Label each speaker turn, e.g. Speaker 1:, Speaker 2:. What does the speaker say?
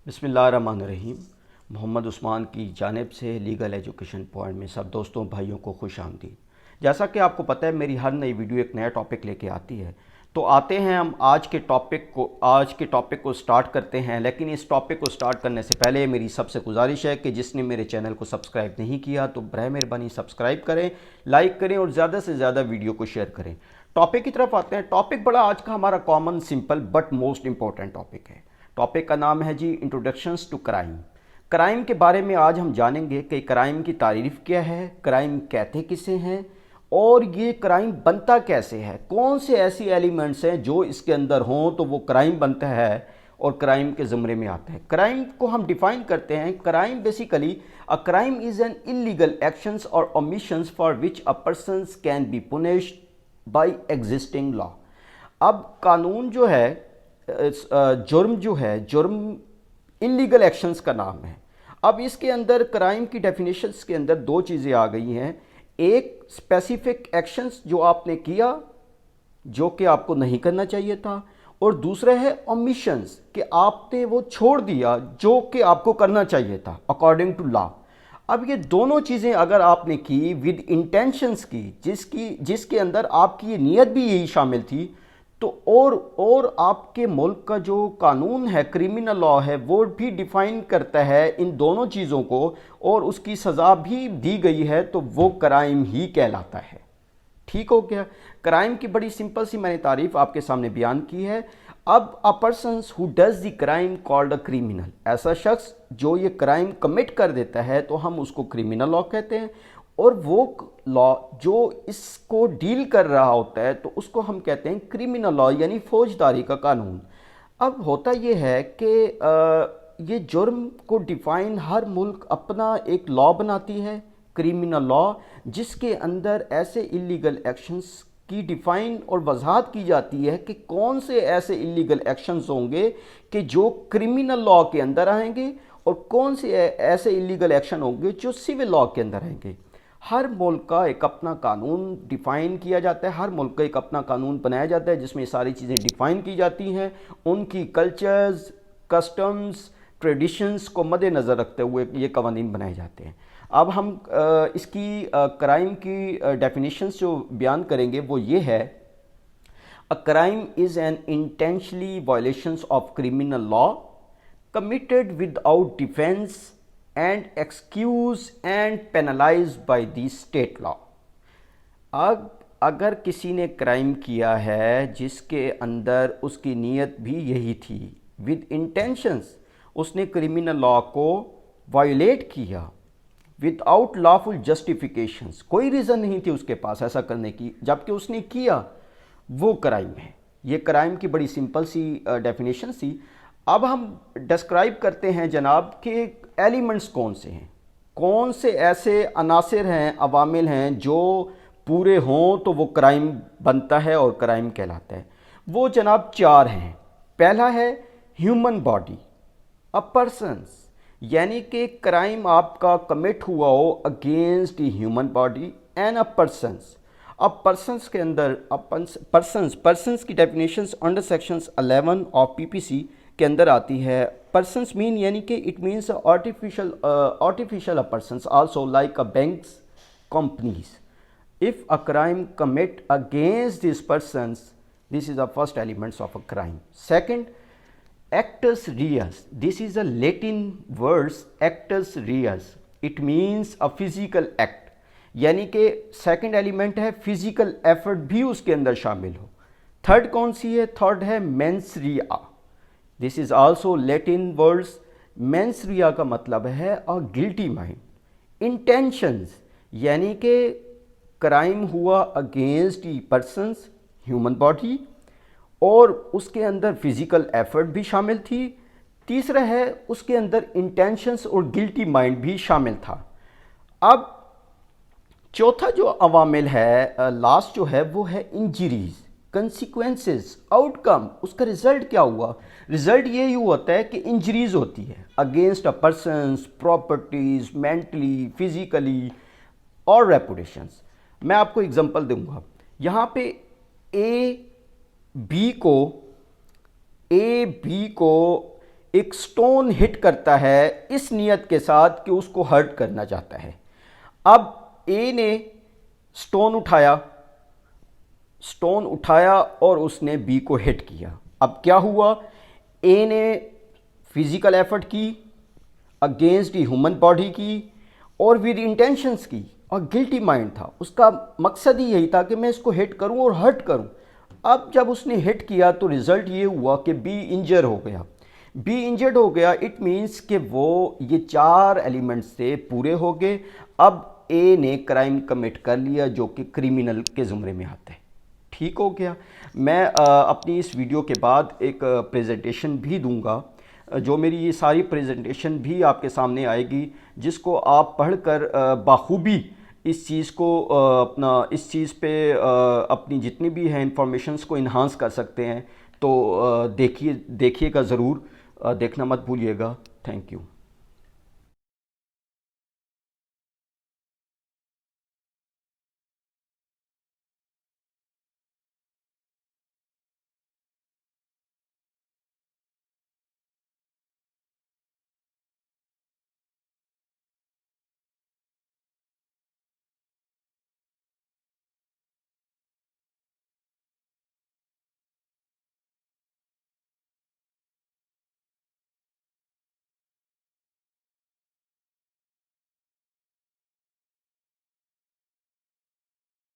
Speaker 1: بسم اللہ الرحمن الرحیم۔ محمد عثمان کی جانب سے لیگل ایجوکیشن پوائنٹ میں سب دوستوں بھائیوں کو خوش آمدید۔ جیسا کہ آپ کو پتہ ہے میری ہر نئی ویڈیو ایک نیا ٹاپک لے کے آتی ہے، تو آتے ہیں ہم آج کے ٹاپک کو سٹارٹ کرتے ہیں۔ لیکن اس ٹاپک کو سٹارٹ کرنے سے پہلے میری سب سے گزارش ہے کہ جس نے میرے چینل کو سبسکرائب نہیں کیا تو براہ مہربانی سبسکرائب کریں، لائک کریں اور زیادہ سے زیادہ ویڈیو کو شیئر کریں۔ ٹاپک کی طرف آتے ہیں۔ ٹاپک بڑا آج کا ہمارا common simple but most important topic ہے۔ ٹاپک کا نام ہے جی انٹروڈکشنز ٹو کرائم۔ کرائم کے بارے میں آج ہم جانیں گے کہ کرائم کی تعریف کیا ہے، کرائم کہتے کسے ہیں، اور یہ کرائم بنتا کیسے ہے، کون سے ایسی ایلیمنٹس ہیں جو اس کے اندر ہوں تو وہ کرائم بنتا ہے اور کرائم کے زمرے میں آتا ہے۔ کرائم کو ہم ڈیفائن کرتے ہیں۔ Crime basically a crime is an illegal actions or omissions for which a person can be punished by existing law۔ اب قانون جو ہے، جرم انلیگل ایکشنز کا نام ہے۔ اب اس کے اندر کرائم کی ڈیفینیشنز کے اندر دو چیزیں آ گئی ہیں، ایک اسپیسیفک ایکشنز جو آپ نے کیا جو کہ آپ کو نہیں کرنا چاہیے تھا، اور دوسرا ہے اومیشنز کہ آپ نے وہ چھوڑ دیا جو کہ آپ کو کرنا چاہیے تھا اکارڈنگ ٹو لا۔ اب یہ دونوں چیزیں اگر آپ نے کی ود انٹینشنز کی، جس کے اندر آپ کی یہ نیت بھی یہی شامل تھی، تو اور آپ کے ملک کا جو قانون ہے، کرمنل لا ہے، وہ بھی ڈیفائن کرتا ہے ان دونوں چیزوں کو اور اس کی سزا بھی دی گئی ہے، تو وہ کرائم ہی کہلاتا ہے۔ ٹھیک ہو گیا؟ کرائم کی بڑی سمپل سی میں نے تعریف آپ کے سامنے بیان کی ہے۔ اب a person who does the crime called a criminal، ایسا شخص جو یہ کرائم کمٹ کر دیتا ہے تو ہم اس کو کرمنل لا کہتے ہیں، اور وہ لا جو اس کو ڈیل کر رہا ہوتا ہے تو اس کو ہم کہتے ہیں کرمنل لا، یعنی فوجداری کا قانون۔ اب ہوتا یہ ہے کہ یہ جرم کو ڈیفائن ہر ملک اپنا ایک لا بناتی ہے، کرمنل لا، جس کے اندر ایسے انلیگل ایکشنز کی ڈیفائن اور وضاحت کی جاتی ہے کہ کون سے ایسے انلیگل ایکشنز ہوں گے کہ جو کرمنل لا کے اندر آئیں گے، اور کون سے ایسے انلیگل ایکشن ہوں گے جو سول لا کے اندر آئیں گے۔ ہر ملک کا ایک اپنا قانون ڈیفائن کیا جاتا ہے، ہر ملک کا ایک اپنا قانون بنایا جاتا ہے جس میں ساری چیزیں ڈیفائن کی جاتی ہیں، ان کی کلچرز، کسٹمز، ٹریڈیشنز کو مد نظر رکھتے ہوئے یہ قوانین بنائے جاتے ہیں۔ اب ہم اس کی کرائم کی ڈیفینیشنز جو بیان کریں گے وہ یہ ہے: A crime is an intentionally violations of criminal law committed without defense and excuse and penalized by the state law۔ اب اگر کسی نے کرائم کیا ہے جس کے اندر اس کی نیت بھی یہی تھی، ود انٹینشنز، اس نے کرمنل لا کو وائلیٹ کیا ود آؤٹ لافل جسٹیفیکیشنز، کوئی ریزن نہیں تھی اس کے پاس ایسا کرنے کی، جبکہ اس نے کیا، وہ کرائم ہے۔ یہ کرائم کی بڑی سمپل سی ڈیفینیشن تھی۔ اب ہم ڈسکرائب کرتے ہیں جناب کہ ایلیمنٹس کون سے ہیں، کون سے ایسے عناصر ہیں، عوامل ہیں جو پورے ہوں تو وہ کرائم بنتا ہے اور کرائم کہلاتا ہے۔ وہ جناب چار ہیں۔ پہلا ہے ہیومن باڈی، اے پرسنس، یعنی کہ کرائم آپ کا کمٹ ہوا ہو against the human body and a persons. اب پرسنس کے اندر پرسنس کی definitions under sections 11 of PPC کے اندر آتی ہے۔ پرسنس مین یعنی کہ it means artificial a persons also like a banks, companies۔ If a crime commit against these persons, this is the first elements of a crime۔ Second, actus reus، this is a Latin words actus reus، it means a physical act، یعنی کہ second element ہے physical effort بھی اس کے اندر شامل ہو۔ Third کون سی ہے؟ Third ہے mens rea، this is also Latin words, mens rea کا مطلب ہے a guilty mind۔ انٹینشنز، یعنی کہ کرائم ہوا against the persons, human body, اور اس کے اندر فزیکل ایفرٹ بھی شامل تھی۔ تیسرا ہے اس کے اندر انٹینشنز اور گلٹی مائنڈ بھی شامل تھا۔ اب چوتھا جو عوامل ہے، لاسٹ جو ہے وہ ہے انجریز، کنسیکوینسز، آؤٹ کم، اس کا رزلٹ کیا ہوا؟ رزلٹ یہی ہوتا ہے کہ انجریز ہوتی ہے against a person's, properties, mentally, physically اور ریپوٹیشنز۔ میں آپ کو اگزامپل دوں گا۔ یہاں پہ اے بی کو ایک سٹون ہٹ کرتا ہے اس نیت کے ساتھ کہ اس کو ہرٹ کرنا چاہتا ہے. اب اے نے سٹون اٹھایا اور اس نے بی کو ہٹ کیا. اب کیا ہوا؟ اے نے فزیکل ایفرٹ کی اگینسٹ دی ہیومن باڈی کی اور ود انٹینشنس کی اور گلٹی مائنڈ تھا. اس کا مقصد ہی یہی تھا کہ میں اس کو ہٹ کروں اور ہرٹ کروں. اب جب اس نے ہٹ کیا تو رزلٹ یہ ہوا کہ بی انجر ہو گیا. بی انجرڈ ہو گیا، اٹ مینس کہ وہ یہ 4 ایلیمنٹس سے پورے ہو گئے. اب اے نے کرائم کمٹ کر لیا جو کہ کریمنل کے زمرے میں آتا ہے. ٹھیک ہو گیا. میں اپنی اس ویڈیو کے بعد ایک پریزنٹیشن بھی دوں گا، جو میری یہ ساری پریزنٹیشن بھی آپ کے سامنے آئے گی، جس کو آپ پڑھ کر بخوبی اس چیز کو اس چیز پہ اپنی جتنی بھی ہیں انفارمیشنز کو انہانس کر سکتے ہیں. تو دیکھیے گا ضرور، دیکھنا مت بھولیے گا. Thank you.